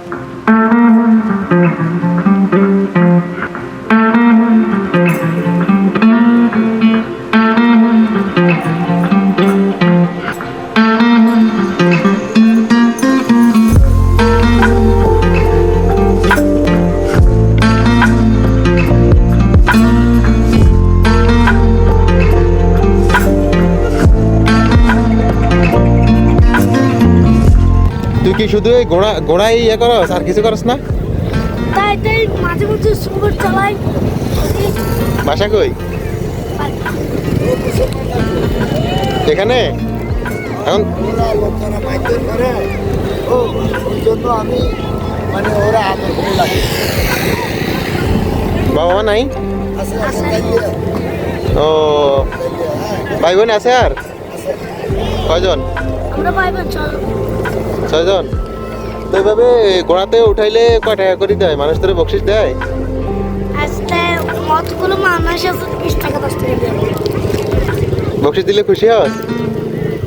তুই কি শুধু এই ঘোড়াই ইয়ে করস আর কিছু করস না? তাই মাঝে মাঝে স্কুটার চালাই। বাসা কই? এখানে এখন লোকেরা মাইকেল করে ওই জন্য আমি মানে ওরা আদর করে লাগে। বাবা মা নাই? ও ভাই বোন আছে আর কয়জন? আমরা ভাই বোন 6জন। তো এইভাবে ঘোড়াতে উঠাইলে কয় টাকা করে দেয়? মানুষ তোরে বকশিস দেয়? আজকে মতগুলো মানুষ আছে 20 টাকা 10 টাকা দিয়ে। বকশিস দিলে খুশি হস?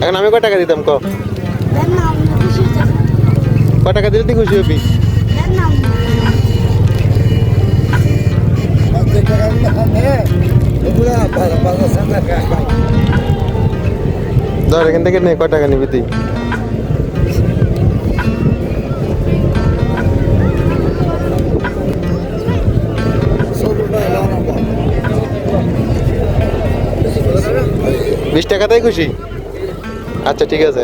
এখন আমি কয় টাকা দিতাম ক? দেন না আমি খুশি হতে। কয় টাকা দিলে তুই খুশি হবি? দেন না ধর এখান থেকে নে, কয় টাকা নিবি তুই? $20 টাকাতেই খুশি? আচ্ছা ঠিক আছে।